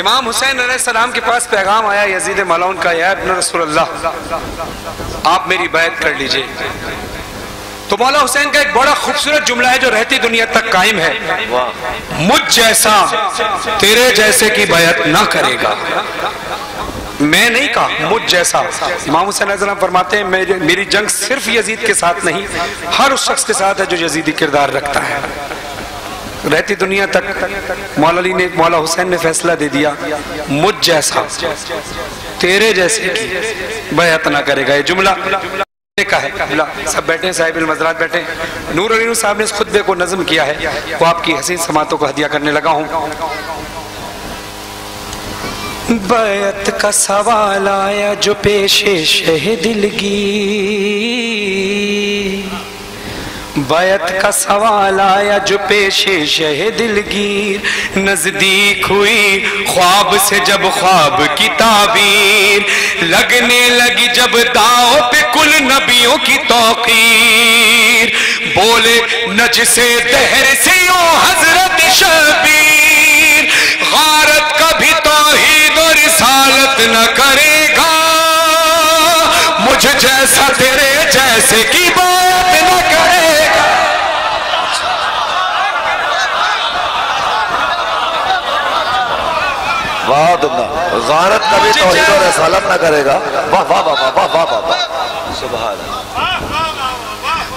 امام حسین علیہ السلام کے پاس پیغام آیا یزید ملعون کا، یا ابن رسول اللہ آپ میری بیعت کر لیجئے۔ تو مولا حسین کا ایک بڑا خوبصورت جملہ ہے جو رہتی دنیا تک قائم ہے، مجھ جیسا تیرے جیسے کی بیعت نہ کرے گا۔ میں نہیں کہا، مجھ جیسا۔ امام حسین علیہ السلام فرماتے ہیں میری جنگ صرف یزید کے ساتھ نہیں، ہر اس شخص کے ساتھ ہے جو یزیدی کردار رکھتا ہے۔ رہتی دنیا تک مولا حسین نے فیصلہ دے دیا، مجھ جیسا تیرے جیسے کی بیعت نہ کرے گا۔ یہ جملہ کا ہے۔ سب بیٹھے ہیں، صاحب المزرات بیٹھے ہیں۔ نور علی صاحب نے اس خطبے کو نظم کیا ہے، وہ آپ کی حسین سماعتوں کو ہدیہ کرنے لگا ہوں۔ بیعت کا سوال آیا جو پیش شہ دلگیر، بیعت کا سوال آیا جو پیش شہ دلگیر، نزدیک ہوئی خواب سے جب خواب کی تعبیر، لگنے لگی جب داؤ پہ کل نبیوں کی توقیر، بولے نجس دہر سے یوں حضرت شبیر، غارت کبھی توحید و رسالت نہ کرے گا، مجھ جیسا تیرے جیسے کی بات نہ کرے گا۔ واہ دنیا، غارت کبھی توحید و رسالت نہ کرے گا۔ واہ واہ واہ واہ واہ واہ واہ، سبحان اللہ۔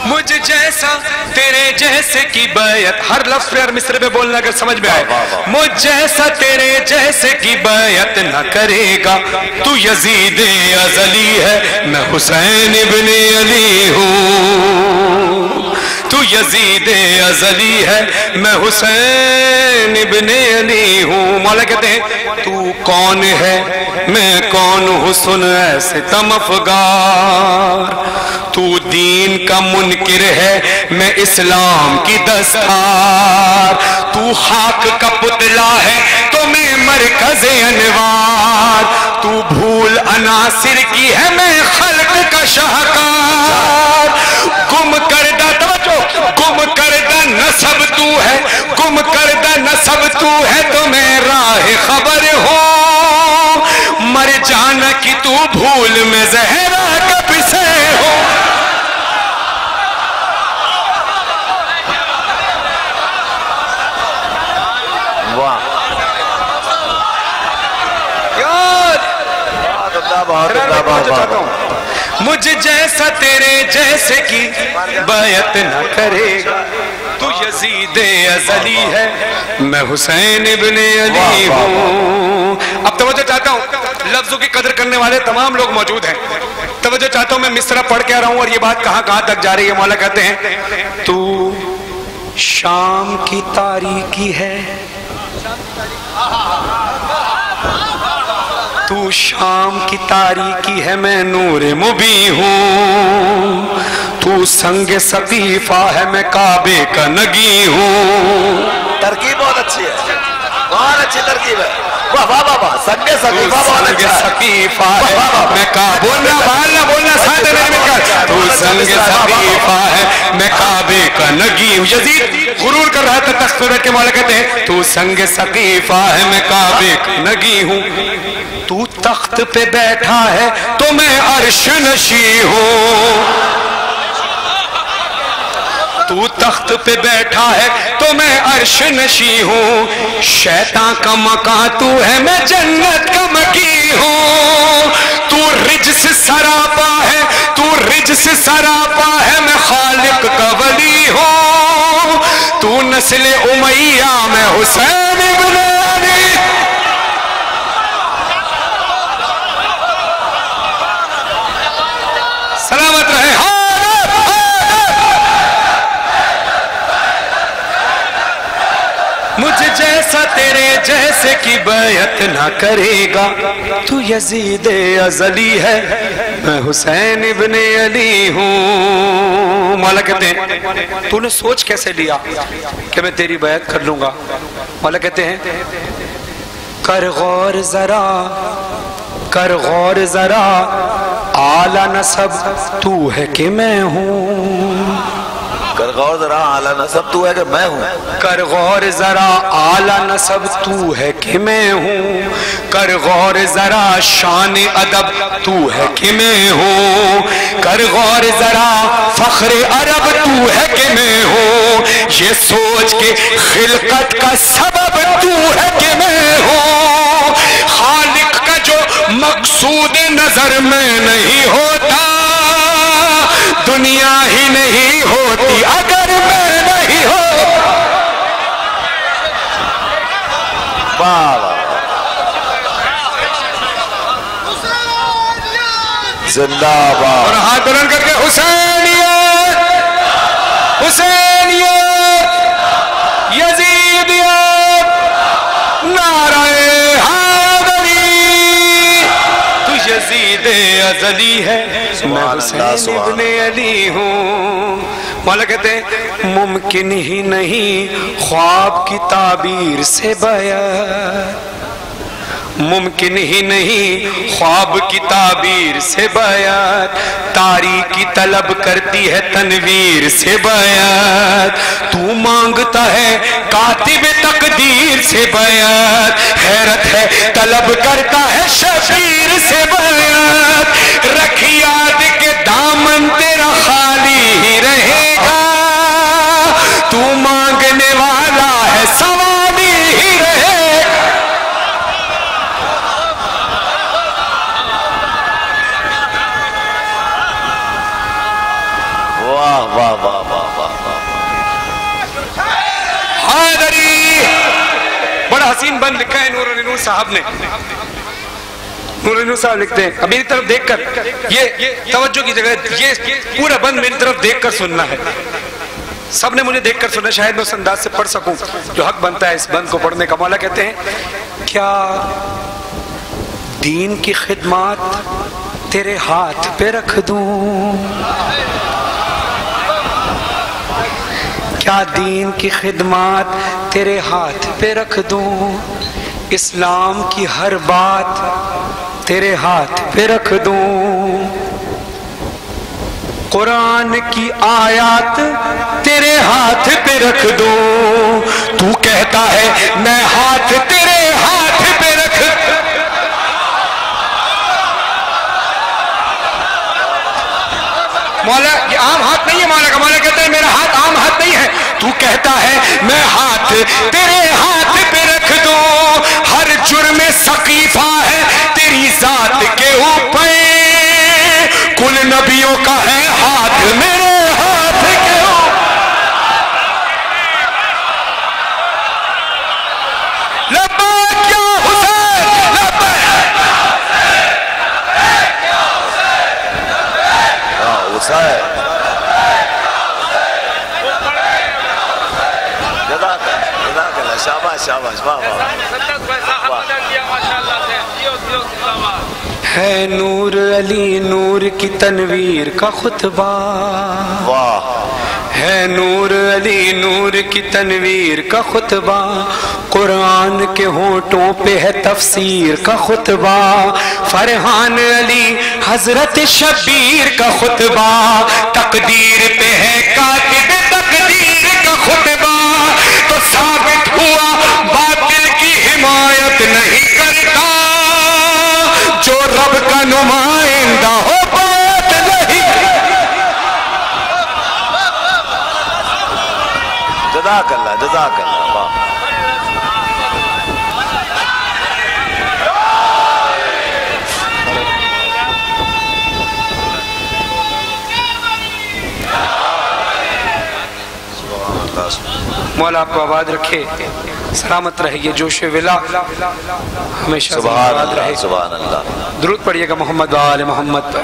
مجھ جیسا تیرے جیسے کی بیعت، ہر لفظ پہ ہر مصرے پہ بولنا اگر سمجھ میں آئے، مجھ جیسا تیرے جیسے کی بیعت نہ کرے گا، تو یزید ازلی ہے میں حسین ابن علی ہوں، تو یزید ازلی ہے میں حسین ابن علی ہوں۔ مولا کہتے ہیں تو کون ہے میں کون ہوں، سن اے ستم افگار، تو دین کا منکر ہے میں اسلام کی دستار، تو خاک کا پتلا ہے تو میں مرکز انوار، تو بھول عناصر کی ہے میں خلق کا شاہکار، گم کردہ توجہ، گم کردہ نسب تو ہے، گم کردہ نسب تو ہے تو میں راہ خبر ہوں، مر جانا کی تو بھول میں زہرا کب سے ہو۔ مجھ جیسا تیرے جیسے کی بیعت نہ کرے گا، تو یزید ازلی ہے میں حسین ابن علی ہوں۔ اب توجہ چاہتا ہوں، لفظوں کی قدر کرنے والے تمام لوگ موجود ہیں، توجہ چاہتا ہوں، میں مصرع پڑھ کے آ رہا ہوں اور یہ بات کہاں کہاں تک جا رہی ہے۔ مولا کہتے ہیں تو شام کی تاریکی ہے، تو شام کی تاریکی ہے میں نور مبیں ہوں، تو سنگ سقیفہ ہے میں کعبے کا نگی ہوں۔ ترکیب بہت اچھی ہے، بہت اچھی ترکیب ہے۔ واہ واہ واہ واہ، سنگ سقیفہ بہت اچھا ہے۔ سقیفہ ہے میں کعبے، بولنا ساتھ میرے مل کر، تو سنگ سقیفہ ہے میں کعبے کا نگی ہوں۔ یزید غرور کر رہا تھا تخت پہ بیٹھ کے، مولا کہتے ہیں تو سنگ سقیفہ ہے میں کعبے کا نگی ہوں، تو تخت پہ بیٹھا ہے تو میں عرش نشی ہوں، تو تخت پہ بیٹھا ہے تو میں عرش نشی ہوں، شیطان کا مکان تو ہے میں جنت کا مکی ہوں، تو رجس سراپا ہے، تو رجس سراپا ہے میں خالق کا ولی ہوں، تو نسل امیہ میں حسین ابن علی۔ سلامت رہے۔ مجھ جیسا تیرے جیسے کی بیعت نہ کرے گا، تو یزید ازلی ہے میں حسین ابن علی ہوں۔ مولا کہتے ہیں تو نے سوچ کیسے لیا کہ میں تیری بیعت کر لوں گا؟ مولا کہتے ہیں کر غور ذرا، کر غور ذرا، اعلیٰ نسب تو ہے کہ میں ہوں، کر غور ذرا اعلیٰ نسب تو ہے کہ میں ہوں. کر غور ذرا اعلیٰ نسب تو ہے کہ میں ہوں. کر غور ذرا شان ادب تو ہے کہ میں ہوں. کر غور ذرا فخر عرب تو ہے کہ میں ہوں. یہ سوچ کے خلقت کا سبب تو ہے کہ میں ہوں. خالق کا جو مقصود نظر میں نہیں ہوتا دنیا ہی نہیں ہوتی اگر میں نہیں ہو. بابا زندہ باد. اور ہاتھ بلند کر کے حسینیت حسینیت یزیدیت نعرہ حیدری. تو یزید ازلی ہے میں حسین ابن علی ہوں. مولا کہتے ہیں ممکن ہی نہیں خواب کی تعبیر سے بیان. ممکن ہی نہیں خواب کی تعبیر سے بیان. تاریکی طلب کرتی ہے تنویر سے بیان. تو مانگتا ہے کاتب تقدیر سے بیان. حیرت ہے طلب کرتا ہے شبیر سے بیان. رکھ یاد کے دامن تیرا خالی ہی رہے گا. تو مانگنے والا ہے سوالی ہی رہے گا. واہ واہ واہ واہ واہ. حیدری بڑا حسین بند لکھا ہے نور النور صاحب نے. نور النور صاحب لکھتے ہیں اب میری طرف دیکھ کر یہ توجہ کی جگہ یہ پورا بند میری طرف دیکھ کر سننا ہے. سب نے مجھے دیکھ کر سنا شاید میں اس انداز سے پڑھ سکوں جو حق بنتا ہے اس بند کو پڑھنے کا. مولا کہتے ہیں کیا دین کی خدمات تیرے ہاتھ پہ رکھ دوں. کیا دین کی خدمات تیرے ہاتھ پہ رکھ دوں. اسلام کی ہر بات تیرے ہاتھ پہ رکھ دوں. قرآن کی آیات تیرے ہاتھ پہ رکھ دوں. تو کہتا ہے میں ہاتھ تیرے ہاتھ پہ رکھ. مولا یہ عام ہاتھ نہیں ہے مولا کا. مولا کہتا ہے میرا ہاتھ عام ہاتھ نہیں ہے. تو کہتا ہے میں ہاتھ تیرے ہاتھ پہ رکھ دوں. ہر جرم ثقیفہ ہے تیری ذات کے اوپر. کل نبیوں کا ہے ہاتھ میرے ہاتھ کے اوپر. لبیک یا حسین لبیک. حسین جزاک اللہ. شاباش شاباش. واہ واہ. ہے نور علی نور کی تنویر کا خطبہ. واہ. ہے نور علی نور کی تنویر کا خطبہ. قرآن کے ہونٹوں پہ ہے تفسیر کا خطبہ. فرحان علی حضرت شبیر کا خطبہ. تقدیر پہ ہے کاتب تقدیر کا خطبہ. تو ثابت ہوا باطل کی حمایت نہیں کرتا جو رب کا نمائندہ ہو بات نہیں. جزاک اللہ جزاک اللہ. واہ. مولا آپ کو آباد رکھے سلامت رہے. یہ جوش ولا ہمیشہ سبحان آباد رہے. اللہ سبحان اللہ. درود پڑھیے گا محمد و آل محمد پر.